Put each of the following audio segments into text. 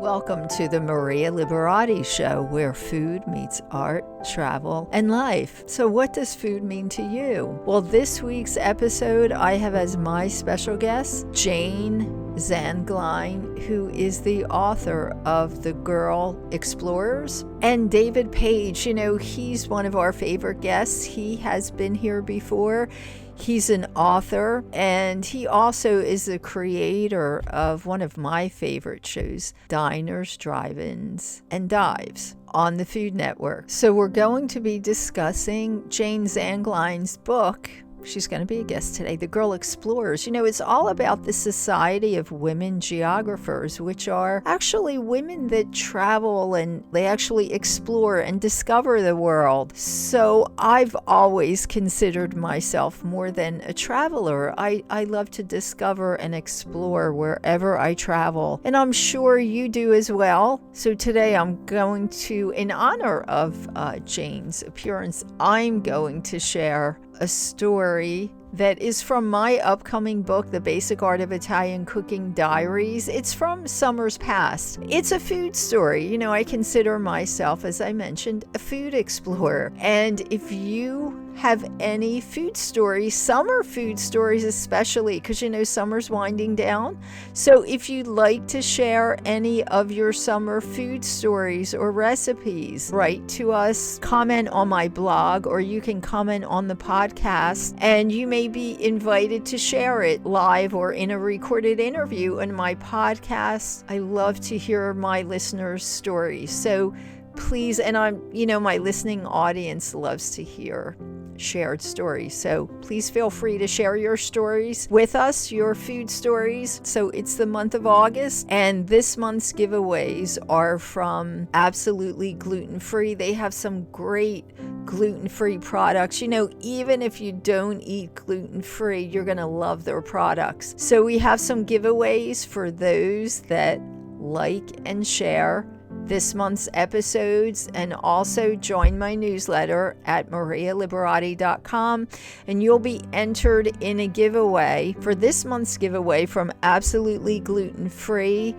Welcome to the Maria Liberati Show, where food meets art, travel, and life. So what does food mean to you? Well, this week's episode, I have as my special guest, Jayne Zanglein, who is the author of The Girl Explorers. And David Paige, he's one of our favorite guests. He has been here before. He's an author, and he also is the creator of one of my favorite shows, Diners, Drive-Ins, and Dives on the Food Network. So we're going to be discussing Jayne Zanglein's book. She's going to be a guest today, The Girl Explorers. It's all about the Society of Women Geographers, which are actually women that travel and they actually explore and discover the world. So I've always considered myself more than a traveler. I love to discover and explore wherever I travel, and I'm sure you do as well. So today I'm going to, in honor of Jayne's appearance, I'm going to share a story that is from my upcoming book, The Basic Art of Italian Cooking Diaries. It's from summers past. It's a food story. I consider myself, as I mentioned, a food explorer. And if you have any food stories, summer food stories especially, because summer's winding down. So if you'd like to share any of your summer food stories or recipes, write to us, comment on my blog, or you can comment on the podcast, and you may be invited to share it live or in a recorded interview in my podcast. I love to hear my listeners' stories. So please, and my listening audience loves to hear shared stories. So please feel free to share your stories with us, your food stories. So it's the month of August, and this month's giveaways are from Absolutely Gluten-Free. They have some great gluten-free products. Even if you don't eat gluten-free, you're going to love their products. So we have some giveaways for those that like and share this month's episodes, and also join my newsletter at marialiberati.com, and you'll be entered in a giveaway for this month's giveaway from Absolutely Gluten-Free.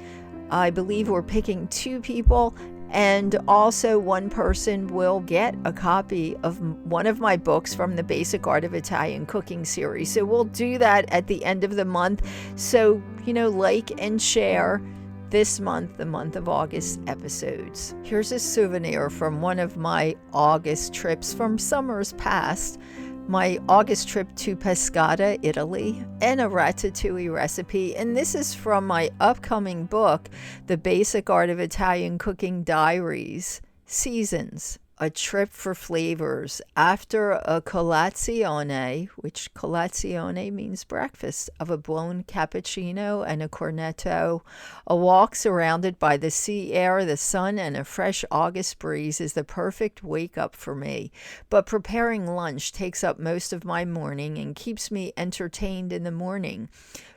I believe we're picking 2 people, and also one person will get a copy of one of my books from the Basic Art of Italian Cooking series. So we'll do that at the end of the month. So, like and share this month, the month of August episodes. Here's a souvenir from one of my August trips from summers past. My August trip to Pescara, Italy, and a ratatouille recipe. And this is from my upcoming book, The Basic Art of Italian Cooking Diaries, Seasons. A trip for flavors. After a colazione, which colazione means breakfast, of a blown cappuccino and a cornetto, a walk surrounded by the sea air, the sun, and a fresh August breeze is the perfect wake-up for me. But preparing lunch takes up most of my morning and keeps me entertained in the morning.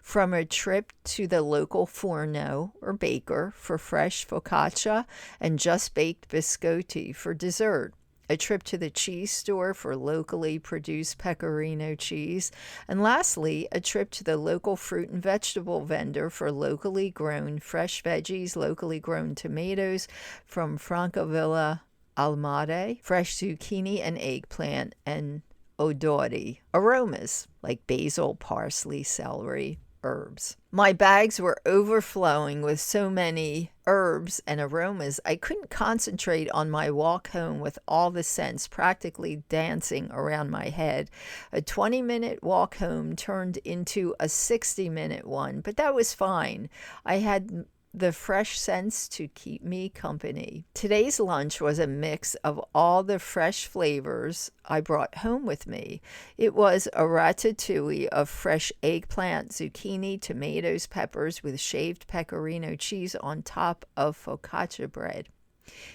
From a trip to the local forno or baker for fresh focaccia and just-baked biscotti for dessert, a trip to the cheese store for locally produced pecorino cheese, and lastly, a trip to the local fruit and vegetable vendor for locally grown fresh veggies, locally grown tomatoes from Francavilla Almade, fresh zucchini and eggplant, and odori, aromas like basil, parsley, celery, herbs. My bags were overflowing with so many herbs and aromas, I couldn't concentrate on my walk home with all the scents practically dancing around my head. A 20-minute walk home turned into a 60-minute one, but that was fine. I had the fresh scents to keep me company. Today's lunch was a mix of all the fresh flavors I brought home with me. It was a ratatouille of fresh eggplant, zucchini, tomatoes, peppers with shaved pecorino cheese on top of focaccia bread.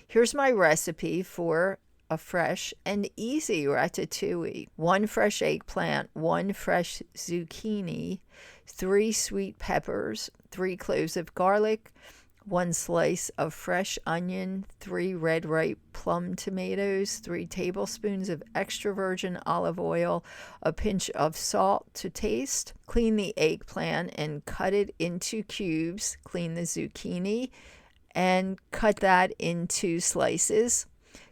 Here's my recipe for a fresh and easy ratatouille. 1 fresh eggplant, 1 fresh zucchini, 3 sweet peppers, 3 cloves of garlic, 1 slice of fresh onion, 3 red ripe plum tomatoes, 3 tablespoons of extra virgin olive oil, a pinch of salt to taste. Clean the eggplant and cut it into cubes. Clean the zucchini and cut that into slices.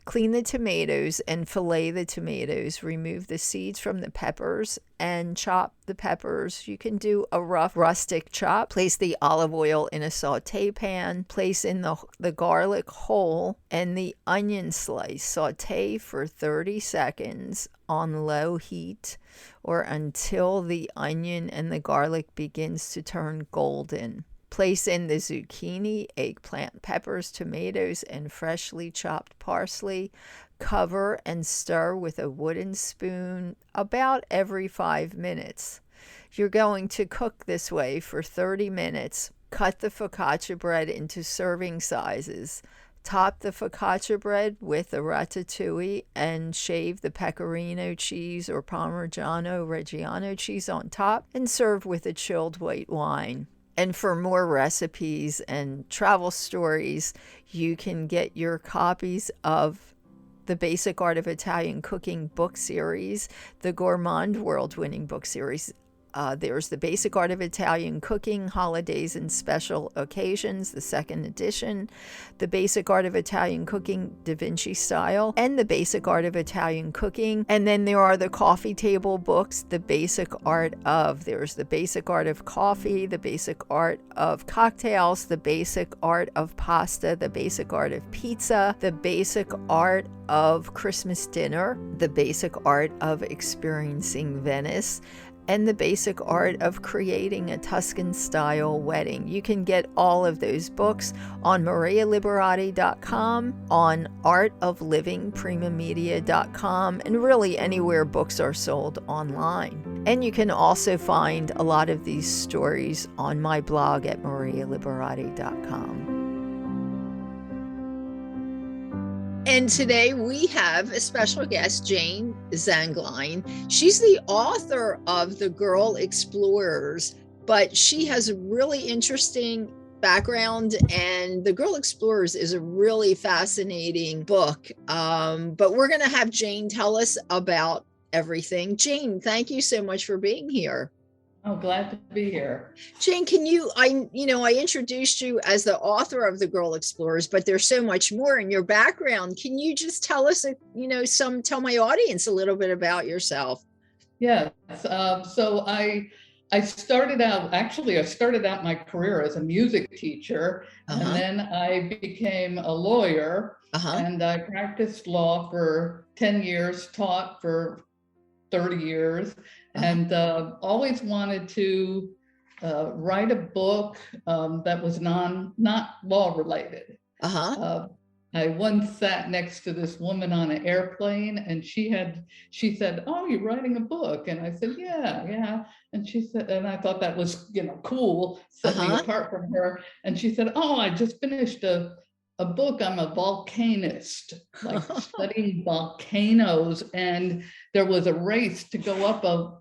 Clean the tomatoes and fillet the tomatoes. Remove the seeds from the peppers and chop the peppers. You can do a rough rustic chop. Place the olive oil in a saute pan. Place in the garlic whole and the onion slice. Saute for 30 seconds on low heat or until the onion and the garlic begins to turn golden. Place in the zucchini, eggplant, peppers, tomatoes, and freshly chopped parsley. Cover and stir with a wooden spoon about every 5 minutes. You're going to cook this way for 30 minutes. Cut the focaccia bread into serving sizes. Top the focaccia bread with the ratatouille and shave the pecorino cheese or Parmigiano Reggiano cheese on top and serve with a chilled white wine. And for more recipes and travel stories, you can get your copies of the Basic Art of Italian Cooking book series, the Gourmand World-winning book series. There's the Basic Art of Italian Cooking, Holidays and Special Occasions, the second edition, the Basic Art of Italian Cooking, Da Vinci Style, and the Basic Art of Italian Cooking. And then there are the coffee table books, the Basic Art of, there's the Basic Art of Coffee, the Basic Art of Cocktails, the Basic Art of Pasta, the Basic Art of Pizza, the Basic Art of Christmas Dinner, the Basic Art of Experiencing Venice, and the Basic Art of Creating a Tuscan-Style Wedding. You can get all of those books on marialiberati.com, on artoflivingprimamedia.com, and really anywhere books are sold online. And you can also find a lot of these stories on my blog at marialiberati.com. And today we have a special guest, Jayne Zanglein. She's the author of The Girl Explorers, but she has a really interesting background, and The Girl Explorers is a really fascinating book. But we're going to have Jayne tell us about everything. Jayne, thank you so much for being here. Oh, glad to be here. Jayne, I introduced you as the author of The Girl Explorers, but there's so much more in your background. Can you just tell us, tell my audience a little bit about yourself? Yes. So I started out my career as a music teacher, and then I became a lawyer, and I practiced law for 10 years, taught for 30 years, and always wanted to write a book that was not law related. I once sat next to this woman on an airplane, and she said, "Oh, you're writing a book?" And I said, yeah. And she said, and I thought that was, cool, set me apart from her. And she said, "Oh, I just finished a book. I'm a volcanist, like studying volcanoes. And there was a race to go up a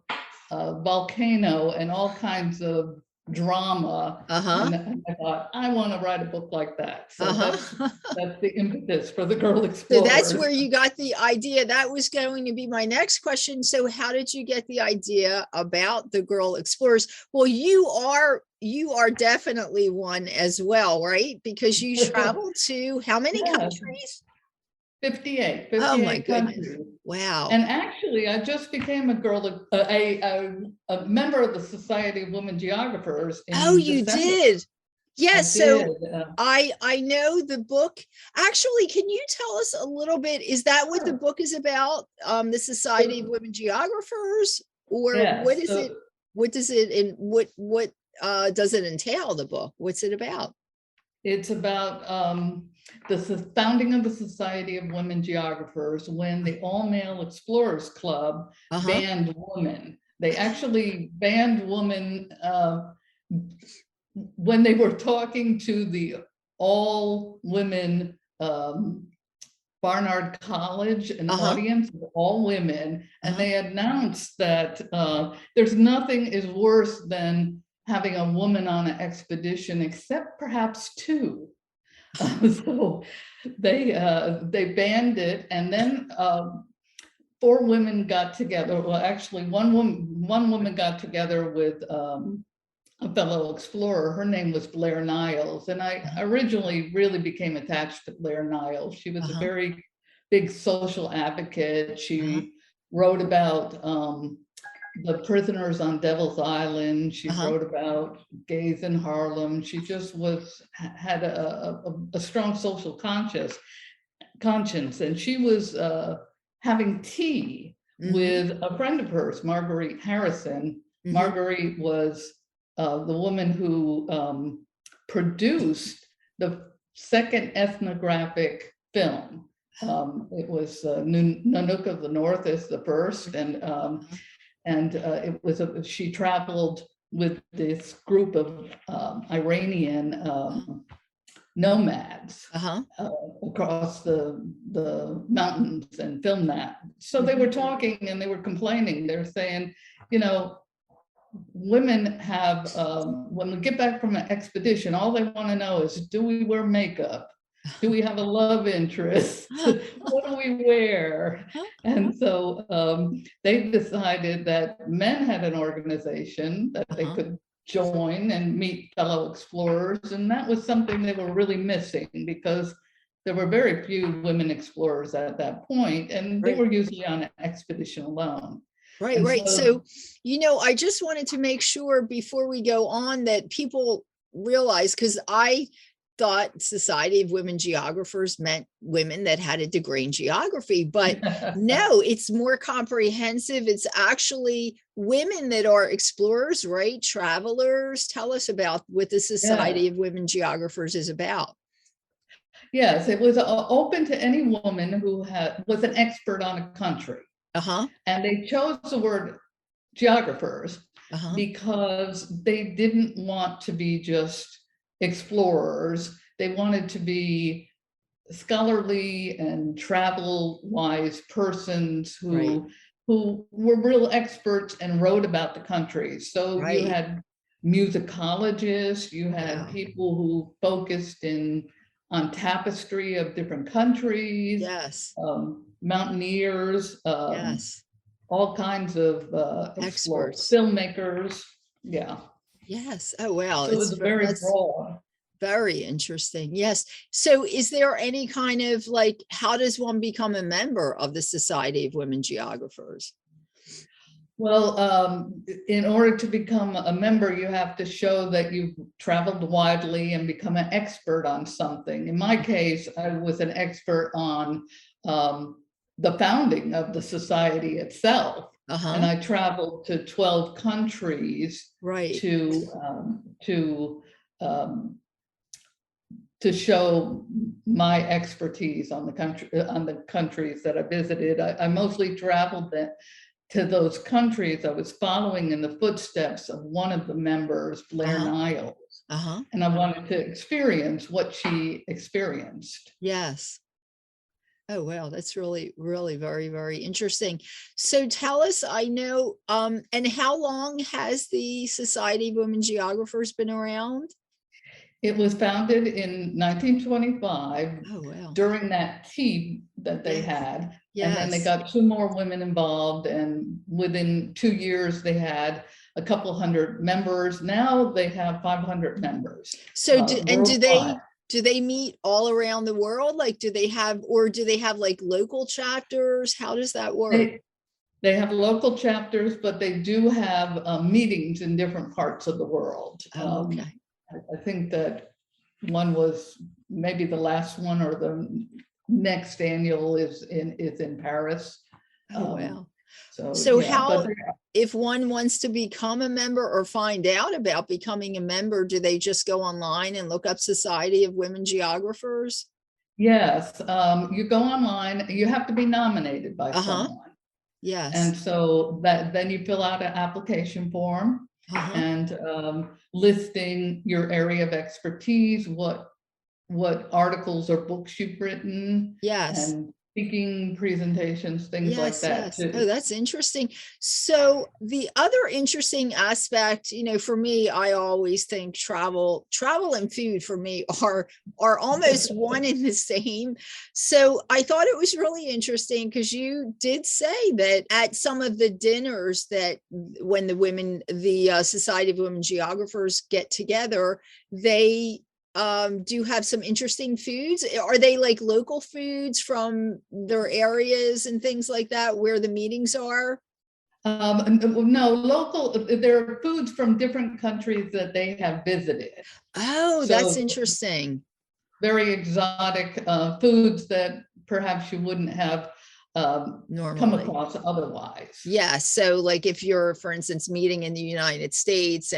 volcano and all kinds of drama." And I thought, I want to write a book like that. So that's the impetus for The Girl Explorers. So that's where you got the idea. That was going to be my next question. So how did you get the idea about The Girl Explorers? Well, you are definitely one as well, right? Because you traveled to how many countries? 58 oh my goodness countries. Wow. And actually I just became a member of the Society of Women Geographers in you December. Did? Yes. I know the book. Actually, can you tell us a little bit? Is that what the book is about? The Society of Women Geographers, or what is it? What does it and what does it entail, the book? What's it about? It's about the founding of the Society of Women Geographers, when the All-Male Explorers Club banned women. They actually banned women when they were talking to the all-women Barnard College, an audience of all women, and they announced that there's nothing is worse than having a woman on an expedition, except perhaps two. So they banned it, and then 4 women got together. Well, actually, one woman got together with a fellow explorer. Her name was Blair Niles. And I originally really became attached to Blair Niles. She was a very big social advocate. She wrote about the prisoners on Devil's Island. She wrote about gays in Harlem. She just had a strong social conscience. And she was having tea with a friend of hers, Marguerite Harrison. Marguerite was the woman who produced the second ethnographic film. It was Nanook of the North is the first, and it was she traveled with this group of Iranian nomads across the mountains and filmed that. So they were talking and they were complaining. They were saying, you know, women have, when we get back from an expedition, all they want to know is, do we wear makeup? Do we have a love interest? What do we wear? And so they decided that men had an organization that they could join and meet fellow explorers. And that was something they were really missing, because there were very few women explorers at that point, and they were usually on an expedition alone. Right. So, you know, I just wanted to make sure before we go on that people realize, because I thought Society of Women Geographers meant women that had a degree in geography, but no, it's more comprehensive. It's actually women that are explorers, right? Travelers. Tell us about what the Society of Women Geographers is about. Yes, it was open to any woman who was an expert on a country. And they chose the word geographers because they didn't want to be just explorers. They wanted to be scholarly and travel-wise persons who were real experts and wrote about the countries. So you had musicologists, you had people who focused on tapestry of different countries. Mountaineers, all kinds of experts, filmmakers. Oh, wow. So it was very broad. Very interesting. Yes. So is there any kind of like, how does one become a member of the Society of Women Geographers? Well, in order to become a member, you have to show that you've traveled widely and become an expert on something. In my case, I was an expert on the founding of the society itself. And I traveled to 12 countries to show my expertise on the countries that I visited. I mostly traveled to those countries. I was following in the footsteps of one of the members, Blair Niles, and I wanted to experience what she experienced. Yes. Oh, wow. That's really, really very, very interesting. So tell us, I know, and how long has the Society of Women Geographers been around? It was founded in 1925 during that tea that they had. And then they got 2 more women involved. And within 2 years, they had a couple hundred members. Now they have 500 members. So, do they meet all around the world? Like, do they have like local chapters? How does that work? They have local chapters, but they do have meetings in different parts of the world. I think that one was maybe the last one, or the next annual is in Paris. So how, if one wants to become a member or find out about becoming a member, do they just go online and look up Society of Women Geographers? Yes, you go online. You have to be nominated by someone. Yes. And so then you fill out an application form and listing your area of expertise, what articles or books you've written. Yes. And speaking presentations, things like that too. Oh, that's interesting. So the other interesting aspect, for me, I always think travel and food for me are almost one and the same. So I thought it was really interesting because you did say that at some of the dinners that when the Society of Women Geographers get together, they do have some interesting foods. Are they like local foods from their areas and things like that where the meetings are? No, local, there are foods from different countries that they have visited. Oh, that's interesting. Very exotic foods that perhaps you wouldn't have normally come across otherwise. Yeah. So like if you're, for instance, meeting in the United States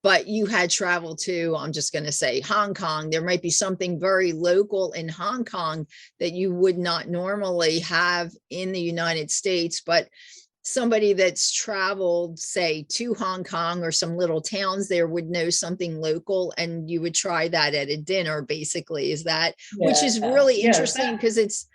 but you had traveled to, I'm just going to say Hong Kong, there might be something very local in Hong Kong that you would not normally have in the United States, but somebody that's traveled, say, to Hong Kong or some little towns there would know something local, and you would try that at a dinner, basically. Is that, which is really interesting because it's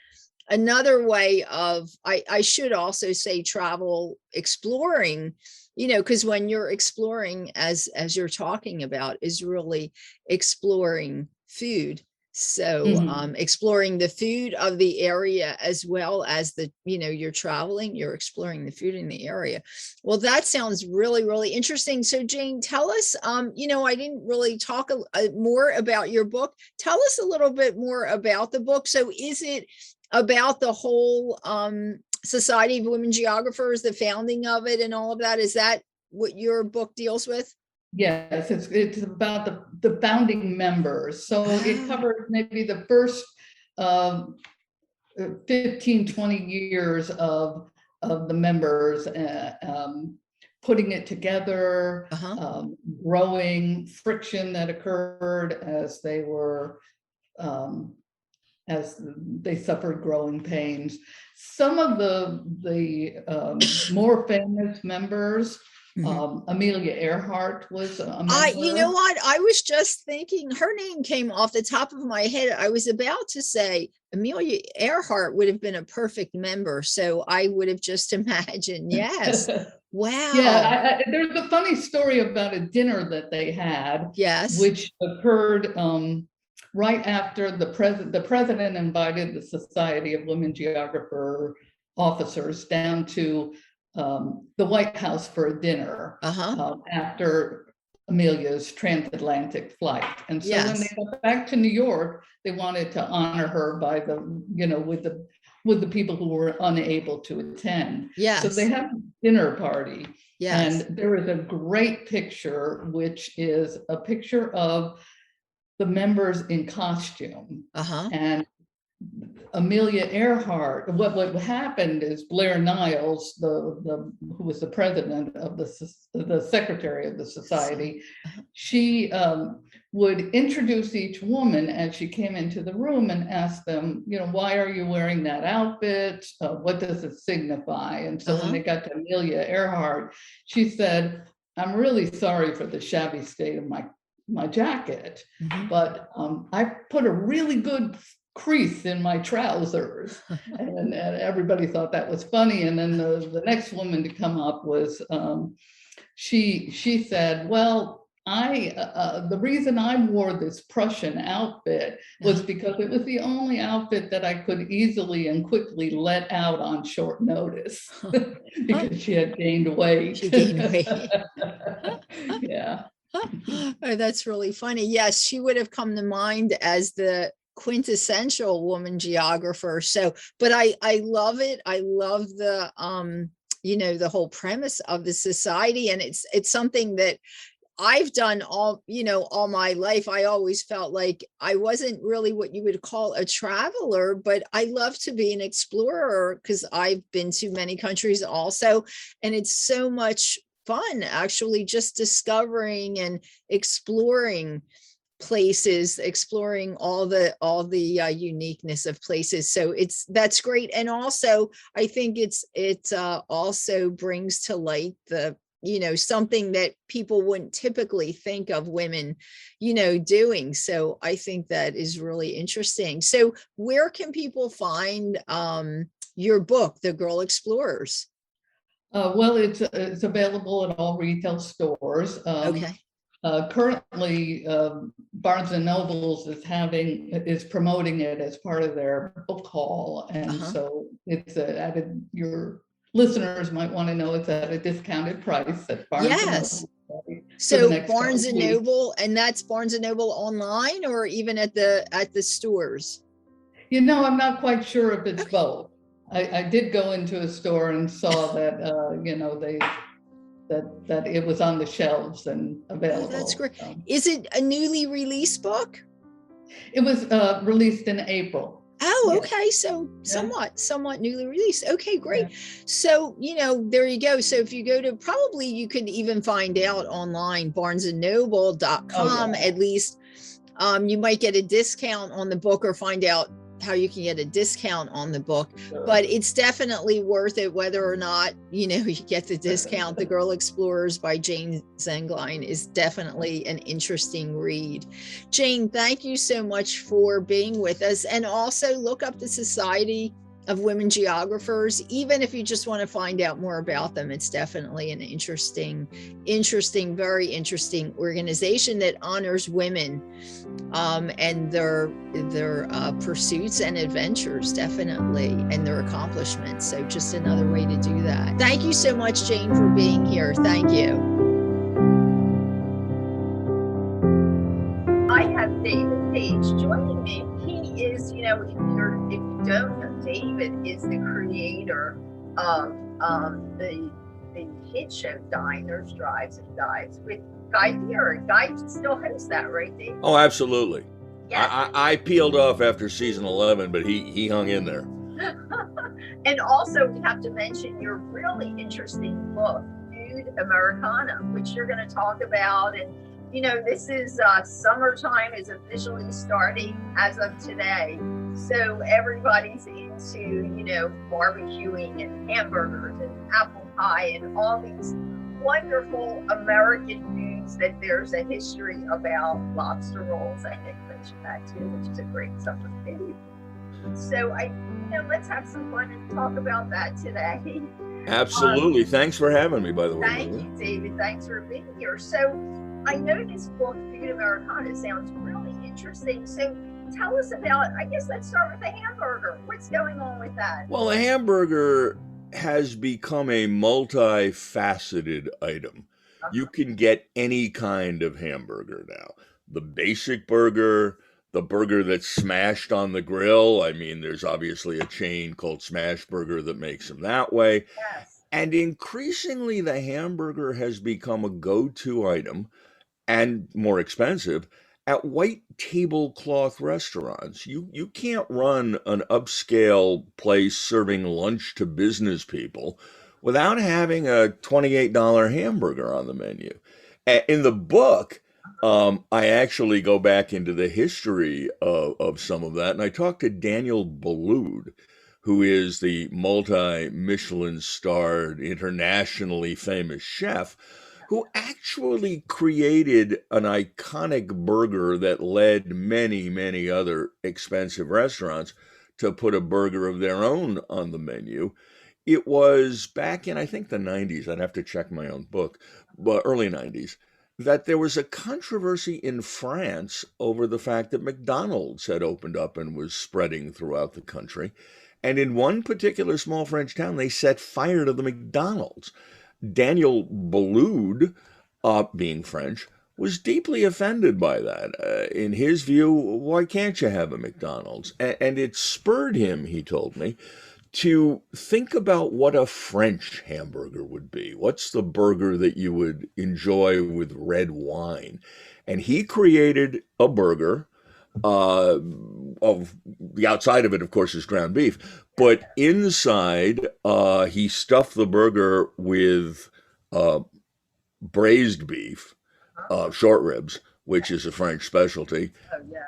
another way of, I should also say travel exploring, because when you're exploring, as you're talking about, is really exploring food. So exploring the food of the area as well as you're traveling, you're exploring the food in the area. Well, that sounds really, really interesting. So Jayne, tell us, I didn't really talk more about your book. Tell us a little bit more about the book. So is it about the whole Society of Women Geographers, the founding of it and all of that? Is that what your book deals with? Yes, it's about the founding members. So it covers maybe the first 15, 20 years of the members, putting it together, growing, friction that occurred as they were as they suffered growing pains. Some of the more famous members, Amelia Earhart was a member. You know what? I was just thinking her name came off the top of my head. I was about to say Amelia Earhart would have been a perfect member. So I would have just imagined, yes. Wow. Yeah, there's a funny story about a dinner that they had, which occurred right after the president invited the Society of Women Geographer officers down to the White House for a dinner after Amelia's transatlantic flight. And so when they got back to New York, they wanted to honor her by with the people who were unable to attend. So they had a dinner party. And there is a great picture, which is a picture of the members in costume. And Amelia Earhart, what happened is Blair Niles, who was the president of the secretary of the society, she would introduce each woman as she came into the room and ask them, why are you wearing that outfit? What does it signify? And so when they got to Amelia Earhart, she said, I'm really sorry for the shabby state of my jacket, but I put a really good crease in my trousers. And everybody thought that was funny. And then the next woman to come up was, she said, well, the reason I wore this Prussian outfit was because it was the only outfit that I could easily and quickly let out on short notice because she had gained weight. She gained weight. Yeah. Oh, that's really funny. Yes, she would have come to mind as the quintessential woman geographer. So, but I love it. I love the the whole premise of the society, and it's something that I've done all my life. I always felt like I wasn't really what you would call a traveler, but I love to be an explorer because I've been to many countries also, and it's so much fun actually just discovering and exploring places, exploring all the uniqueness of places. So that's great. And also I think it also brings to light something that people wouldn't typically think of women, doing. So I think that is really interesting. So where can people find your book, The Girl Explorers? Well, it's available at all retail stores. Okay. Currently, Barnes and Nobles is promoting it as part of their book haul, and so it's added. Your listeners might want to know it's at a discounted price at Barnes and Noble. So Barnes and Noble, and that's Barnes and Noble online or even at the stores? I'm not quite sure if it's both. I did go into a store and saw that that it was on the shelves and available. Oh, that's great. Is it a newly released book? It was released in April. Oh, yes. Okay. So somewhat newly released. Okay, great. Yeah. So, there you go. So if you go to, probably you could even find out online, barnesandnoble.com, at least, you might get a discount on the book, or find out how you can get a discount on the book. Sure. But it's definitely worth it, whether or not, you get the discount. The Girl Explorers by Jayne Zanglein is definitely an interesting read. Jayne, thank you so much for being with us. And also look up the Society of Women Geographers. Even if you just want to find out more about them, it's definitely an interesting, very interesting organization that honors women and their pursuits and adventures, definitely, and their accomplishments. So just another way to do that. Thank you so much, Jayne, for being here. Thank you. I have David Paige joining me. He is, if you don't know, David is the creator of the hit show Diners, Drives, and Dives with Guy Fieri. Guy still hosts that, right, Dave? Oh, absolutely. Yes. I peeled off after season 11, but he hung in there. And also, we have to mention your really interesting book, Food Americana, which you're going to talk about. And, this is summertime is officially starting as of today. So everybody's into, barbecuing and hamburgers and apple pie and all these wonderful American foods that there's a history about. Lobster rolls, I think, mentioned that too, which is a great summer food. So let's have some fun and talk about that today. Absolutely. Thanks for having me, by the way. Thank you, David. Thanks for being here. So I know this book, Food Americana, sounds really interesting. So tell us about, I guess let's start with the hamburger. What's going on with that? Well, the hamburger has become a multifaceted item. You can get any kind of hamburger now. The basic burger, the burger that's smashed on the grill. I mean, there's obviously a chain called Smash Burger that makes them that way. Yes. And increasingly, the hamburger has become a go-to item, and more expensive, at white tablecloth restaurants. You can't run an upscale place serving lunch to business people without having a $28 hamburger on the menu. In the book, I actually go back into the history of some of that, and I talked to Daniel Boulud, who is the multi-Michelin starred, internationally famous chef, who actually created an iconic burger that led many, many other expensive restaurants to put a burger of their own on the menu. It was back in, I think, the 90s, I'd have to check my own book, but early 90s, that there was a controversy in France over the fact that McDonald's had opened up and was spreading throughout the country. And in one particular small French town, they set fire to the McDonald's. Daniel Boulud, being French, was deeply offended by that. In his view, why can't you have a McDonald's? And it spurred him, he told me, to think about what a French hamburger would be. What's the burger that you would enjoy with red wine? And he created a burger of the outside of it, of course, is ground beef, but inside he stuffed the burger with braised beef, short ribs, which is a French specialty,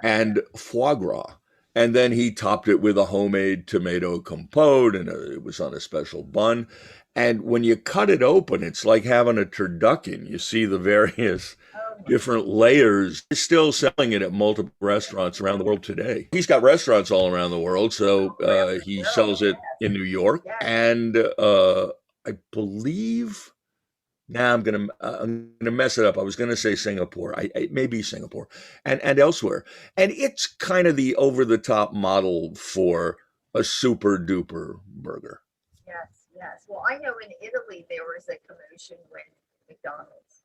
and foie gras. And then he topped it with a homemade tomato compote, and it was on a special bun. And when you cut it open, it's like having a turducken. You see the various different layers. He's still selling it at multiple restaurants around the world today. He's got restaurants all around the world, so he sells it in New York, and I believe. Now I'm gonna mess it up. I was gonna say Singapore. It may be Singapore and elsewhere. And it's kind of the over the top model for a super duper burger. Yes, yes. Well, I know in Italy there was a commotion when McDonald's.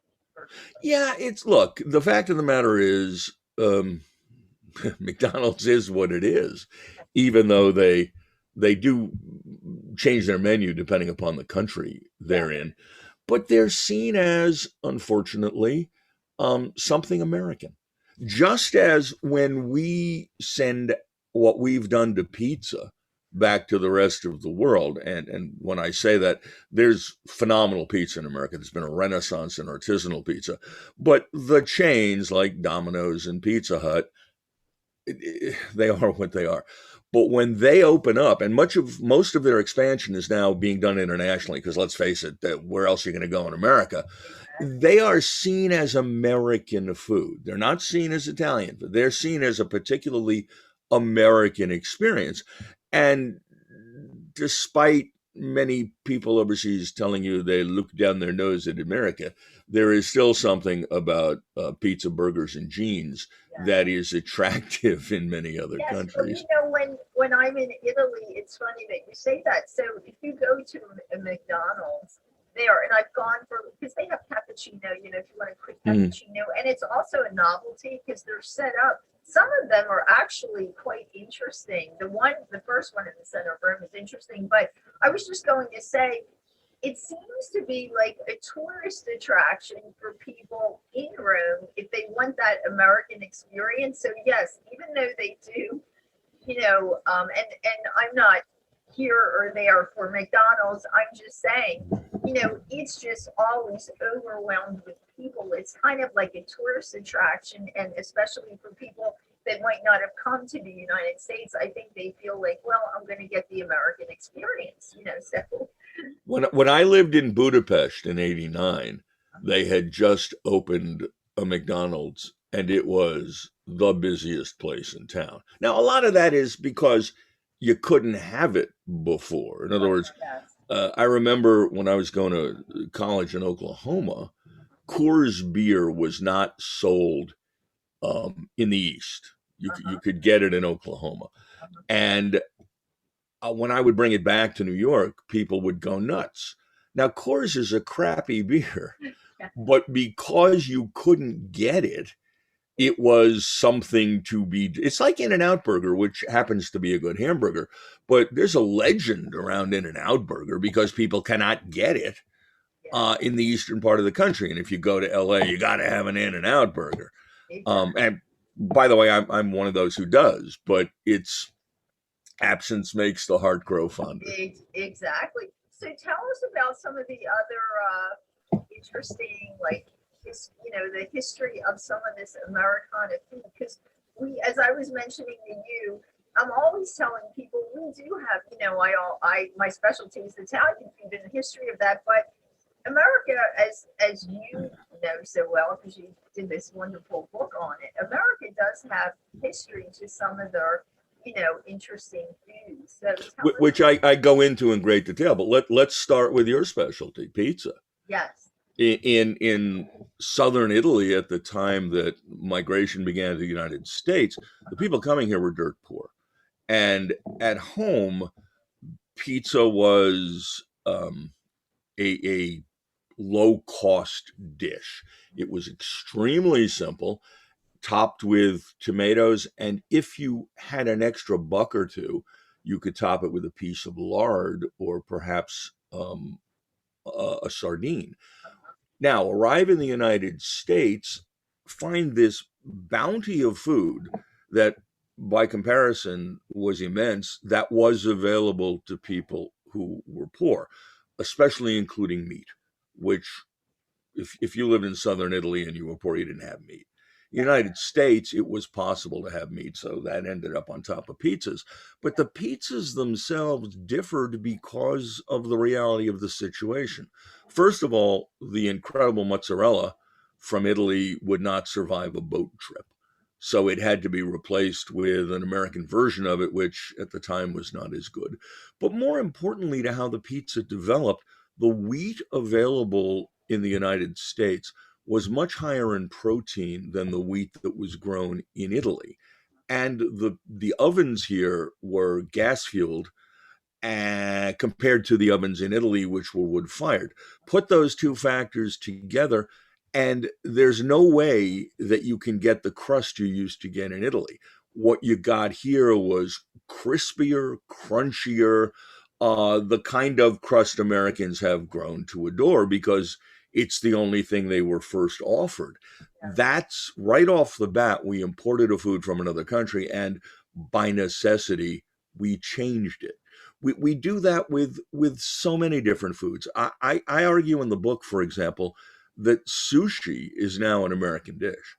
Yeah, look. The fact of the matter is, McDonald's is what it is, even though they do change their menu depending upon the country they're in. But they're seen as, unfortunately, something American. Just as when we send what we've done to pizza back to the rest of the world, and when I say that, there's phenomenal pizza in America. There's been a renaissance in artisanal pizza. But the chains like Domino's and Pizza Hut, they are what they are. But when they open up, and most of their expansion is now being done internationally, because let's face it, where else are you going to go in America? They are seen as American food. They're not seen as Italian food. They're seen as a particularly American experience. And despite many people overseas telling you they look down their nose at America, there is still something about pizza, burgers, and jeans that is attractive in many other countries. Well, when I'm in Italy, it's funny that you say that. So if you go to a McDonald's there, and I've gone because they have cappuccino, if you want a quick cappuccino, and it's also a novelty because they're set up. Some of them are actually quite interesting. The first one in the center of Rome is interesting, but I was just going to say, it seems to be like a tourist attraction for people in Rome if they want that American experience. So yes, even though they do, and I'm not here or there for McDonald's, I'm just saying, it's just always overwhelmed with people. It's kind of like a tourist attraction, and especially for people that might not have come to the United States, I think they feel like, well, I'm going to get the American experience, so. When I lived in Budapest in '89, they had just opened a McDonald's, and it was the busiest place in town. Now, a lot of that is because you couldn't have it before. In other words, I remember when I was going to college in Oklahoma, Coors beer was not sold in the East. You could get it in Oklahoma. And when I would bring it back to New York, people would go nuts. Now, Coors is a crappy beer, but because you couldn't get it, it was something to be. It's like In-N-Out Burger, which happens to be a good hamburger, but there's a legend around In-N-Out Burger because people cannot get it in the eastern part of the country. And if you go to LA, you got to have an In-N-Out Burger. And by the way, I'm one of those who does, but it's absence makes the heart grow fonder. Exactly. So tell us about some of the other interesting, the history of some of this Americana food, because as I was mentioning to you, I'm always telling people we do have, my specialty is Italian food and the history of that, but America, as you know so well, because you did this wonderful book on it, America does have history to some of their, interesting foods. So which I go into in great detail, but let's start with your specialty, pizza. Yes. In southern Italy at the time that migration began to the United States, the people coming here were dirt poor. And at home, pizza was a low-cost dish. It was extremely simple, topped with tomatoes, and if you had an extra buck or two, you could top it with a piece of lard or perhaps a sardine. Now, arrive in the United States, find this bounty of food that, by comparison, was immense, that was available to people who were poor, especially including meat, which if you lived in southern Italy and you were poor, you didn't have meat. United States, it was possible to have meat, so that ended up on top of pizzas. But the pizzas themselves differed because of the reality of the situation. First of all, the incredible mozzarella from Italy would not survive a boat trip. So it had to be replaced with an American version of it, which at the time was not as good. But more importantly, to how the pizza developed, the wheat available in the United States was much higher in protein than the wheat that was grown in Italy. And the ovens here were gas fueled compared to the ovens in Italy, which were wood fired. Put those two factors together, and there's no way that you can get the crust you used to get in Italy. What you got here was crispier, crunchier, the kind of crust Americans have grown to adore because it's the only thing they were first offered. That's right off the bat. We imported a food from another country, and by necessity, we changed it. We do that with so many different foods. I argue in the book, for example, that sushi is now an American dish.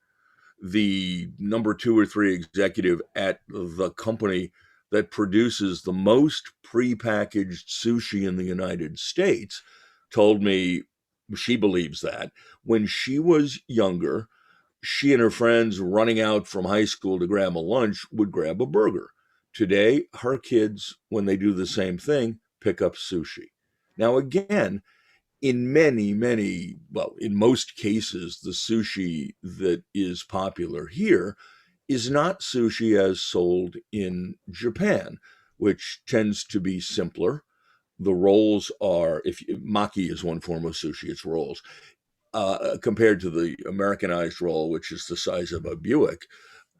The number 2 or 3 executive at the company that produces the most prepackaged sushi in the United States told me she believes that. When she was younger, she and her friends running out from high school to grab a lunch would grab a burger. Today, her kids, when they do the same thing, pick up sushi. Now, again, in most cases, the sushi that is popular here is not sushi as sold in Japan, which tends to be simpler. The rolls are, if maki is one form of sushi, it's rolls. Compared to the Americanized roll, which is the size of a Buick,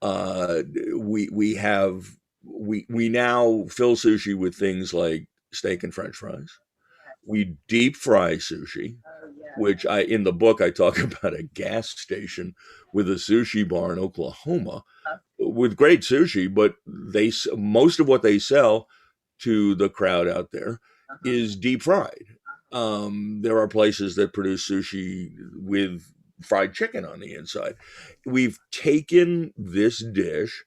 we now fill sushi with things like steak and French fries. We deep fry sushi, which in the book I talk about a gas station with a sushi bar in Oklahoma with great sushi, but most of what they sell to the crowd out there is deep fried. There are places that produce sushi with fried chicken on the inside. We've taken this dish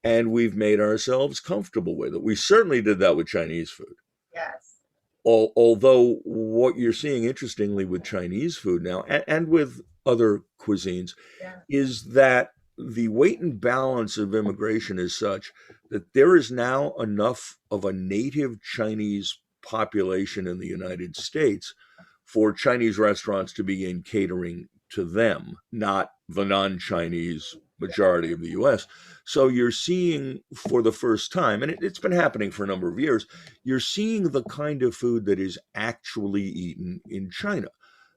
and we've made ourselves comfortable with it. We certainly did that with Chinese food. Yes. Although what you're seeing interestingly with Chinese food now and with other cuisines is that the weight and balance of immigration is such that there is now enough of a native Chinese population in the United States for Chinese restaurants to begin catering to them, not the non-Chinese majority of the US. So you're seeing for the first time, and it's been happening for a number of years, you're seeing the kind of food that is actually eaten in China.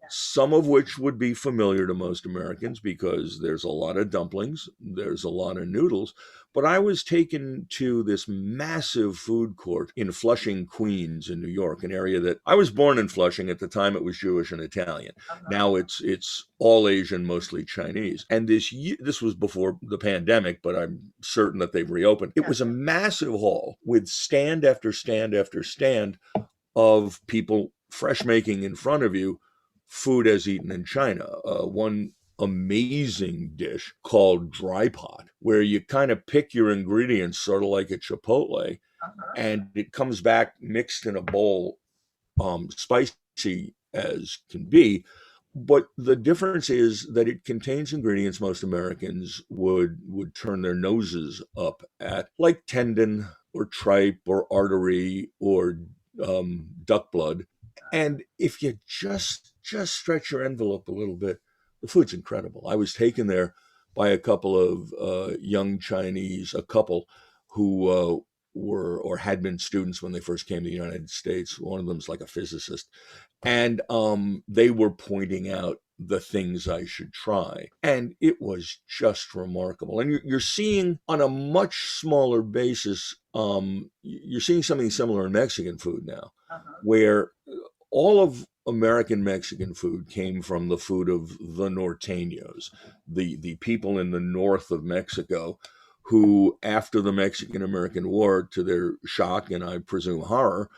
Some of which would be familiar to most Americans because there's a lot of dumplings, there's a lot of noodles. But I was taken to this massive food court in Flushing, Queens, in New York, an area that I was born in Flushing. At the time, it was Jewish and Italian. Now it's all Asian, mostly Chinese. And this was before the pandemic, but I'm certain that they've reopened. It was a massive hall with stand after stand after stand of people fresh making in front of you food as eaten in China. One amazing dish called dry pot, where you kind of pick your ingredients, sort of like a Chipotle, and it comes back mixed in a bowl, spicy as can be. But the difference is that it contains ingredients most Americans would turn their noses up at, like tendon or tripe or artery or duck blood. And if you just stretch your envelope a little bit, the food's incredible. I was taken there by a couple of young Chinese, a couple who were or had been students when they first came to the United States. One of them's like a physicist. And they were pointing out the things I should try. And it was just remarkable. And you're seeing on a much smaller basis, you're seeing something similar in Mexican food now, where all of American Mexican food came from the food of the norteños, the people in the north of Mexico who, after the Mexican-American War, to their shock and I presume horror,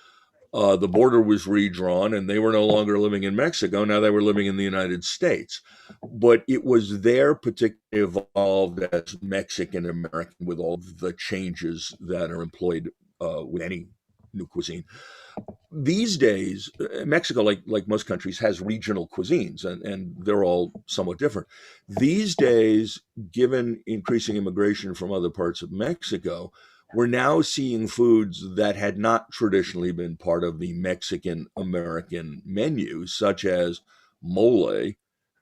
The border was redrawn and they were no longer living in Mexico. Now they were living in the United States. But it was there particularly evolved as Mexican American with all the changes that are employed with any new cuisine. These days, Mexico, like most countries, has regional cuisines, and they're all somewhat different. These days, given increasing immigration from other parts of Mexico, we're now seeing foods that had not traditionally been part of the Mexican American menu, such as mole,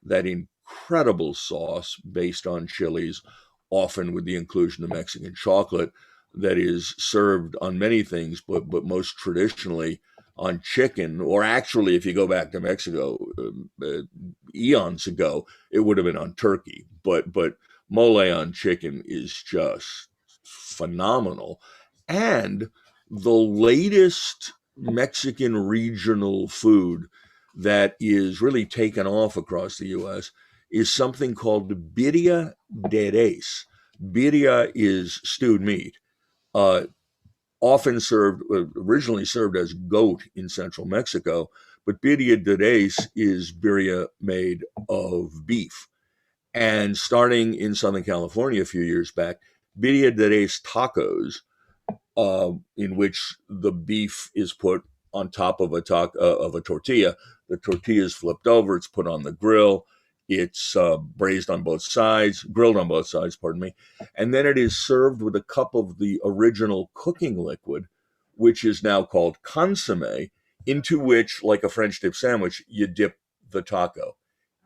that incredible sauce based on chilies, often with the inclusion of Mexican chocolate, that is served on many things, but most traditionally on chicken, or actually, if you go back to Mexico eons ago, it would have been on turkey. But mole on chicken is just phenomenal. And the latest Mexican regional food that is really taken off across the U.S. is something called birria de res. Birria is stewed meat. Uh, Often served, originally served as goat in central Mexico, but birria de res is birria made of beef. And starting in Southern California a few years back, birria de res tacos, in which the beef is put on top of a tortilla. The tortilla is flipped over. It's put on the grill. It's braised on both sides, grilled on both sides, pardon me. And then it is served with a cup of the original cooking liquid, which is now called consomme, into which, like a French dip sandwich, you dip the taco.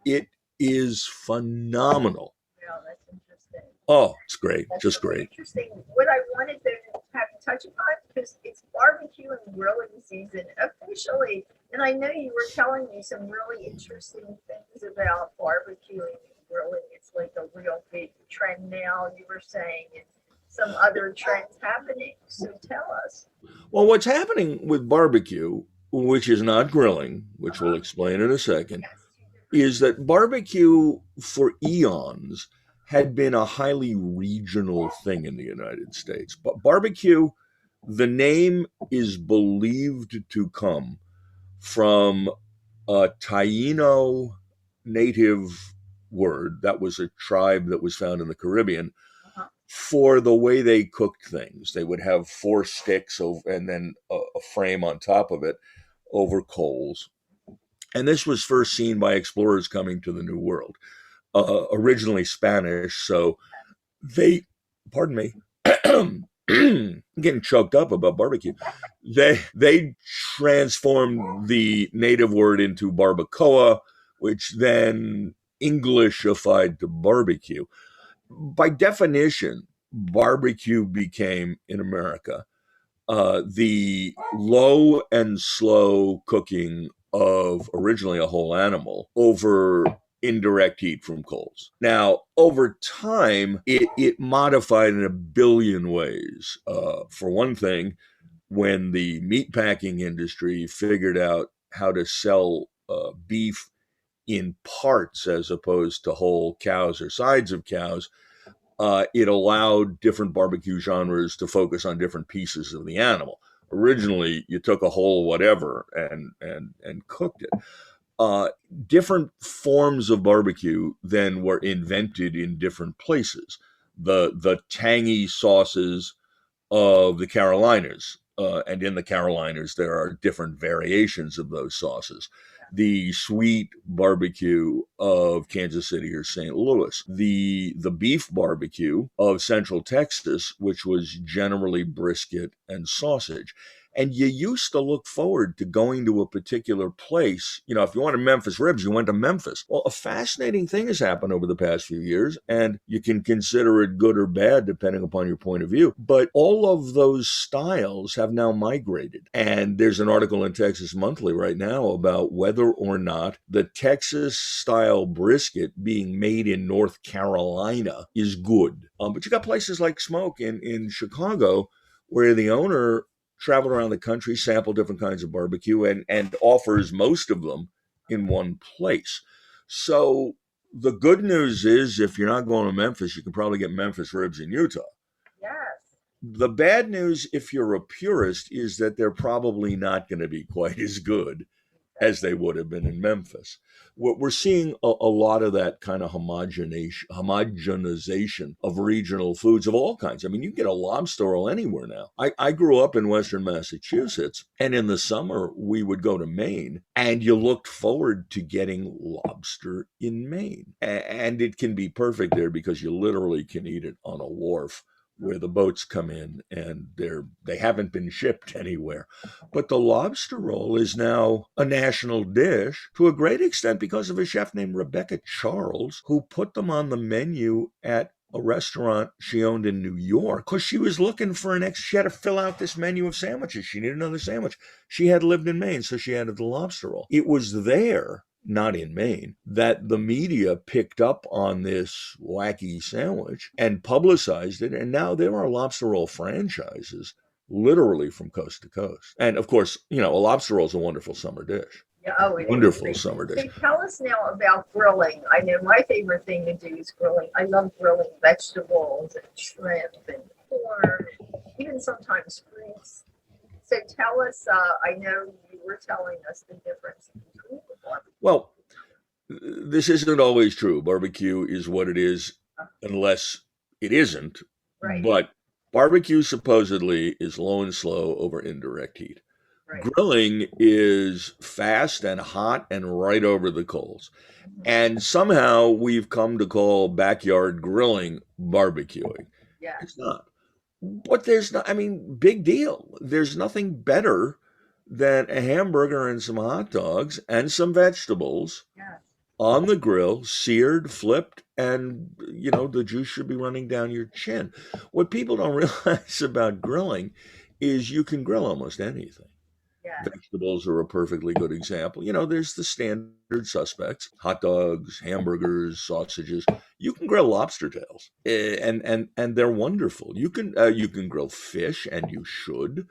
It is phenomenal. Yeah, that's interesting. Oh, it's great. That's Just really great. interesting. What I wanted to have you touch upon, because it's barbecue and grilling season officially, and I know you were telling me some really interesting things about barbecuing and grilling. It's like a real big trend now, you were saying, and some other trends happening. So tell us. Well, what's happening with barbecue, which is not grilling, which we'll explain in a second, is that barbecue for eons had been a highly regional thing in the United States. But barbecue, the name is believed to come from a Taino native word that was a tribe that was found in the Caribbean for the way they cooked things. They would have four sticks and then a frame on top of it over coals. And this was first seen by explorers coming to the New World, originally Spanish. So they, pardon me, getting choked up about barbecue. They transformed the native word into barbacoa, which then Englishified to barbecue. By definition, barbecue became in America the low and slow cooking of originally a whole animal over indirect heat from coals. Now, over time, it modified in a billion ways. For one thing, when the meatpacking industry figured out how to sell beef in parts as opposed to whole cows or sides of cows, it allowed different barbecue genres to focus on different pieces of the animal. Originally, you took a whole whatever and cooked it. Different forms of barbecue then were invented in different places. The tangy sauces of the Carolinas, and in the Carolinas there are different variations of those sauces. The sweet barbecue of Kansas City or St. Louis, the beef barbecue of Central Texas, which was generally brisket and sausage. And you used to look forward to going to a particular place. You know, if you wanted Memphis ribs, you went to Memphis. Well, a fascinating thing has happened over the past few years, and you can consider it good or bad depending upon your point of view. But all of those styles have now migrated. And there's an article in Texas Monthly right now about whether or not the Texas style brisket being made in North Carolina is good. But you got places like Smoke in Chicago where the owner traveled around the country, sampled different kinds of barbecue, and offers most of them in one place. So the good news is if you're not going to Memphis, you can probably get Memphis ribs in Utah. Yes. The bad news, if you're a purist, is that they're probably not going to be quite as good as they would have been in Memphis. We're seeing a lot of that kind of homogenization of regional foods of all kinds. I mean, you get a lobster roll anywhere now. I grew up in Western Massachusetts, and in the summer, we would go to Maine, and you looked forward to getting lobster in Maine. And it can be perfect there because you literally can eat it on a wharf where the boats come in and they haven't been shipped anywhere. But the lobster roll is now a national dish to a great extent because of a chef named Rebecca Charles, who put them on the menu at a restaurant she owned in New York because she was looking for she had to fill out this menu of sandwiches. She needed another sandwich. She had lived in Maine, so she added the lobster roll. It was there, not in Maine, that the media picked up on this wacky sandwich and publicized it. And now there are lobster roll franchises literally from coast to coast. And of course, a lobster roll is a wonderful summer dish. Yeah, oh, it Wonderful is. summer dish. So tell us now about grilling. I know my favorite thing to do is grilling. I love grilling vegetables and shrimp and corn, even sometimes fruits. So tell us, I know you were telling us the difference between the barbecue. Well, this isn't always true. Barbecue is what it is unless it isn't. Right. But barbecue supposedly is low and slow over indirect heat. Right. Grilling is fast and hot and right over the coals. Mm-hmm. And somehow we've come to call backyard grilling barbecuing. Yeah. It's not. But big deal. There's nothing better than a hamburger and some hot dogs and some vegetables on the grill, seared, flipped, and, the juice should be running down your chin. What people don't realize about grilling is you can grill almost anything. Yeah. Vegetables are a perfectly good example. There's the standard suspects: hot dogs, hamburgers, sausages. You can grill lobster tails, and they're wonderful. You can grill fish, and you should.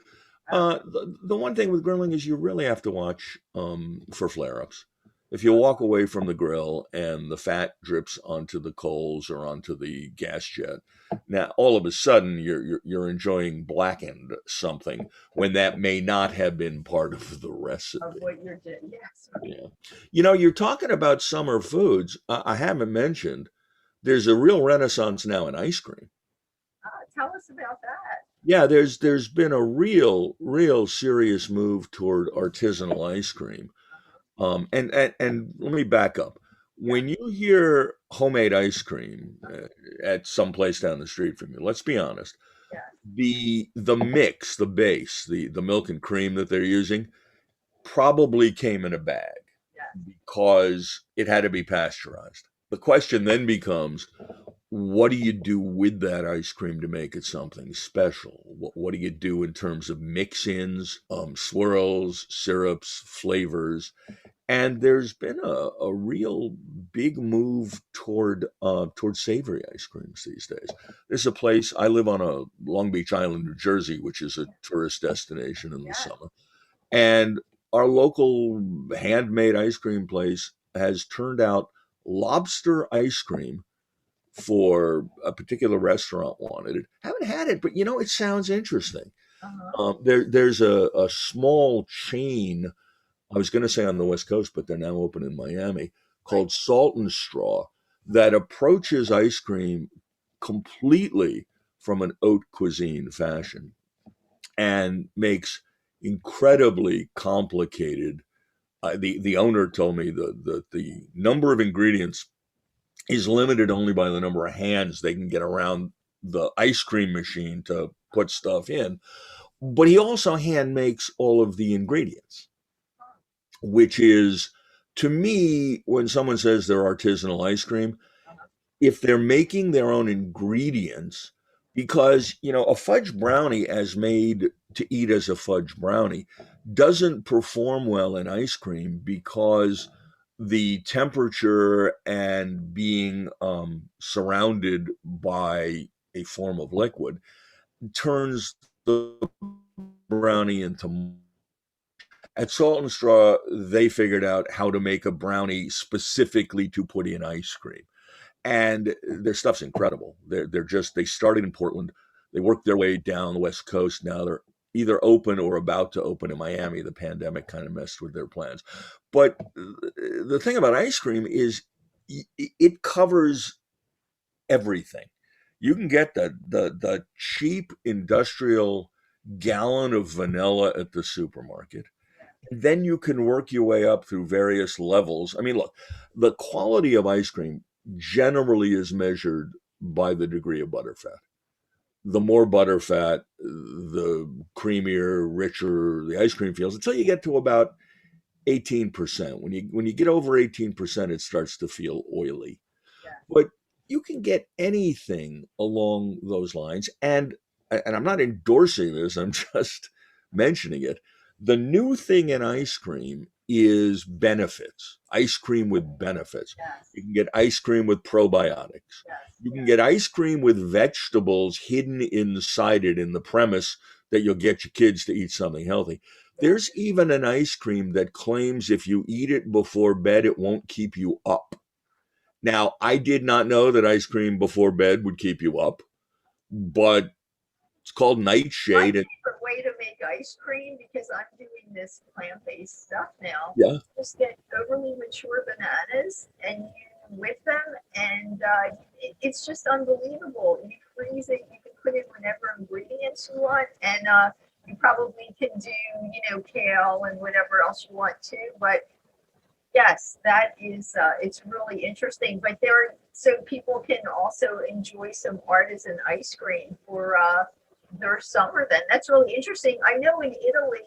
The one thing with grilling is you really have to watch for flare-ups. If you walk away from the grill and the fat drips onto the coals or onto the gas jet, now all of a sudden you're enjoying blackened something when that may not have been part of the recipe. Of what you're doing, yes. Yeah. You're talking about summer foods. I haven't mentioned there's a real renaissance now in ice cream. Tell us about that. Yeah, there's been a real serious move toward artisanal ice cream. And let me back up. When you hear homemade ice cream at some place down the street from you, let's be honest, the mix, the base, the milk and cream that they're using probably came in a bag because it had to be pasteurized. The question then becomes, what do you do with that ice cream to make it something special? What do you do in terms of mix-ins, swirls, syrups, flavors? And there's been a real big move toward savory ice creams these days. There's a place, I live on a Long Beach Island, New Jersey, which is a tourist destination in the summer. And our local handmade ice cream place has turned out lobster ice cream for a particular restaurant wanted it. Haven't had it, but it sounds interesting. There's a small chain, I was going to say on the West Coast, but they're now open in Miami, called Salt and Straw, that approaches ice cream completely from an haute cuisine fashion and makes incredibly complicated. The owner told me the number of ingredients is limited only by the number of hands they can get around the ice cream machine to put stuff in. But he also hand makes all of the ingredients, which is, to me, when someone says they're artisanal ice cream, if they're making their own ingredients, because, a fudge brownie as made to eat as a fudge brownie doesn't perform well in ice cream because the temperature and being surrounded by a form of liquid turns the brownie into. At Salt and Straw, they figured out how to make a brownie specifically to put in ice cream. And their stuff's incredible. They started in Portland. They worked their way down the West Coast. Now they're either open or about to open in Miami. The pandemic kind of messed with their plans. But the thing about ice cream is it covers everything. You can get the cheap industrial gallon of vanilla at the supermarket. Then you can work your way up through various levels. I mean, look, the quality of ice cream generally is measured by the degree of butterfat. The more butterfat, the creamier, richer the ice cream feels until you get to about 18%. When you get over 18%, it starts to feel oily. Yeah. But you can get anything along those lines. And I'm not endorsing this, I'm just mentioning it. The new thing in ice cream is benefits. Ice cream with benefits. Yes. You can get ice cream with probiotics. Yes. You can get ice cream with vegetables hidden inside it in the premise that you'll get your kids to eat something healthy. There's even an ice cream that claims if you eat it before bed, it won't keep you up. Now, I did not know that ice cream before bed would keep you up, but it's called My nightshade. favorite way to make ice cream, because I'm doing this plant-based stuff now, Yeah. just get overly mature bananas and you whip them, and it's just unbelievable. You freeze it, you can put in whatever ingredients you want, and you probably can do, kale and whatever else you want to, but yes, that is, it's really interesting. But so people can also enjoy some artisan ice cream for their summer then. That's really interesting. I know in Italy,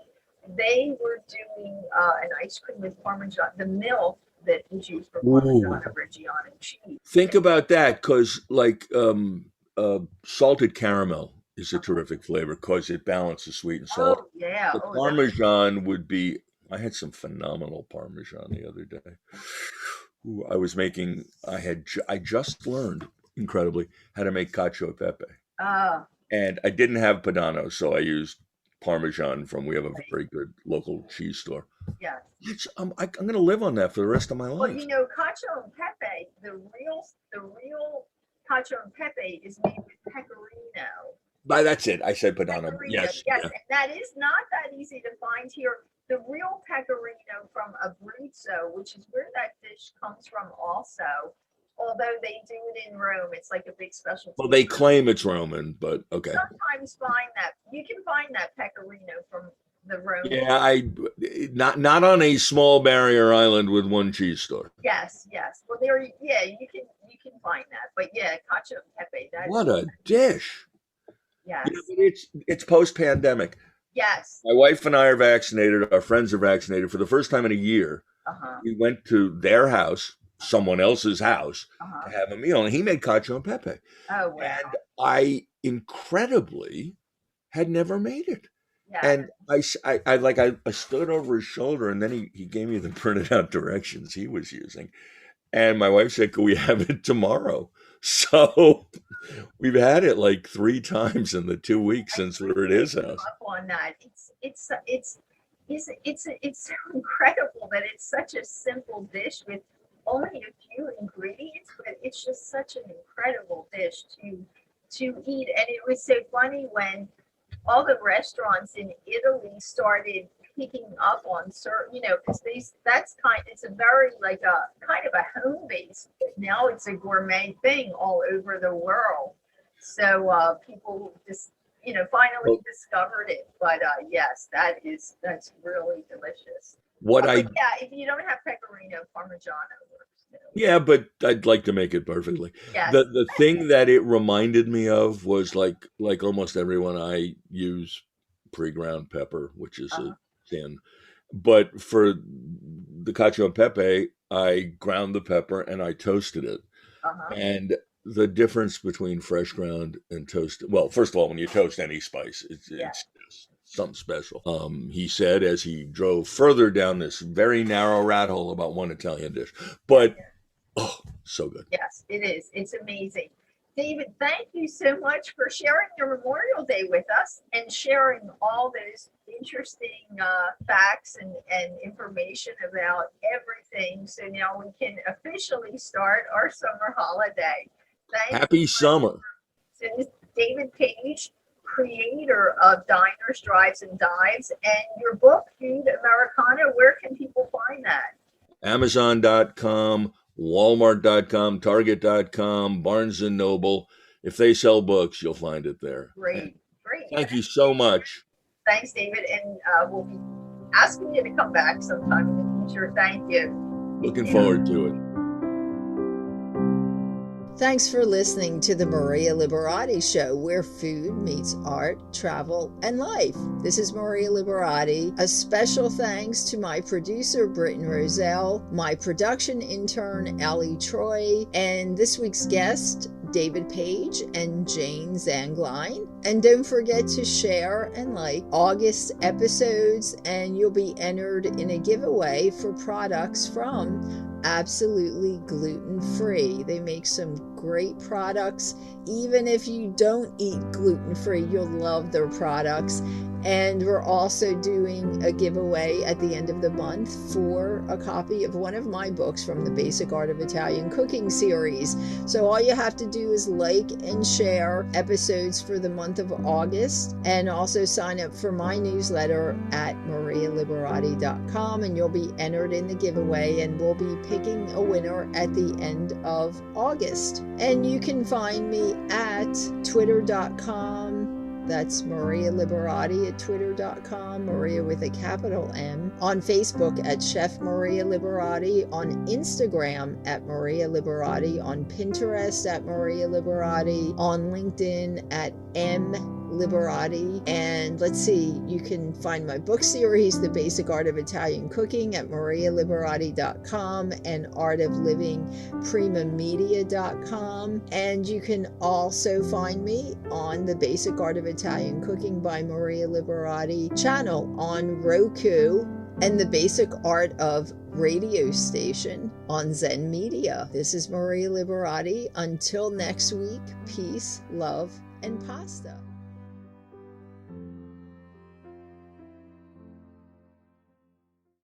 they were doing an ice cream with Parmesan, the milk that is used for Parmigiano Reggiano cheese. Think about that, because salted caramel is a terrific flavor because it balances sweet and salt. Oh, yeah. The Parmesan would be, I had some phenomenal Parmesan the other day. Ooh, I just learned, incredibly, how to make cacio e pepe. And I didn't have Padano, so I used Parmesan we have a very good local cheese store. Yeah. I'm going to live on that for the rest of my life. Well, cacio e pepe, the real cacio e pepe is made with pecorino. That's it. I said Padano. Pecorino, Yes. yes. Yeah. And that is not that easy to find here. The real pecorino from Abruzzo, which is where that dish comes from also, although they do it in Rome, it's like a big specialty. Well, they claim it's Roman, but okay. Sometimes you can find that pecorino from the Roman. Yeah, not on a small barrier island with one cheese store. Yes. Well, you can find that, but yeah, cacio e pepe. What a dish! Yes. It's post-pandemic. Yes. My wife and I are vaccinated. Our friends are vaccinated. For the first time in a year, we went to their house, someone else's house, to have a meal, and he made cacio e pepe. Oh, wow. And I incredibly had never made it. Yeah. And I stood over his shoulder, and then he gave me the printed out directions he was using. And my wife said, "Could we have it tomorrow?" So we've had it like 3 times in the 2 weeks since we were at his house. Up on that, it's so incredible that it's such a simple dish with only a few ingredients, but it's just such an incredible dish to eat. And it was so funny when all the restaurants in Italy started picking up on certain, because it's a very like a kind of a home base, but now it's a gourmet thing all over the world. So people just finally discovered it. But yes, that's really delicious. If you don't have pecorino, Parmigiano works too. Yeah, but I'd like to make it perfectly. Yes. The thing that it reminded me of was like almost everyone, I use pre-ground pepper, which is a sin. But for the cacio e pepe, I ground the pepper and I toasted it. And the difference between fresh ground and toasted, well, first of all, when you toast any spice, it's just something special. He said as he drove further down this very narrow rat hole about one Italian dish, but so good. Yes, it is. It's amazing. David, thank you so much for sharing your Memorial Day with us and sharing all those interesting facts and information about everything. So now we can officially start our summer holiday. Happy summer. So David Paige, creator of Diners, Drives, and Dives, and your book, Food Americana. Where can people find that? Amazon.com, Walmart.com, Target.com, Barnes & Noble. If they sell books, you'll find it there. Great. Thank you so much. Thanks, David. And we'll be asking you to come back sometime in the future. Thank you. Looking forward to it. Thanks for listening to the Maria Liberati Show, where food meets art, travel, and life. This is Maria Liberati. A special thanks to my producer, Britton Roselle, my production intern, Allie Troy, and this week's guest, David Paige and Jayne Zanglein. And don't forget to share and like August episodes, and you'll be entered in a giveaway for products from Absolutely Gluten-Free. They make some great products. Even if you don't eat gluten-free, you'll love their products. And we're also doing a giveaway at the end of the month for a copy of one of my books from the Basic Art of Italian Cooking series. So all you have to do is like and share episodes for the month of August, and also sign up for my newsletter at marialiberati.com, and you'll be entered in the giveaway, and we'll be picking a winner at the end of August. And you can find me at twitter.com. That's Maria Liberati at twitter.com, Maria with a capital M. On Facebook at Chef Maria Liberati, on Instagram at Maria Liberati, on Pinterest at Maria Liberati, on LinkedIn at M Liberati. And let's see, you can find my book series, The Basic Art of Italian Cooking, at marialiberati.com, and artoflivingprimamedia.com. And you can also find me on the Basic Art of Italian Cooking by Maria Liberati channel on Roku, and the Basic Art of Radio Station on Zen Media. This is Maria Liberati. Until next week, peace, love, and pasta.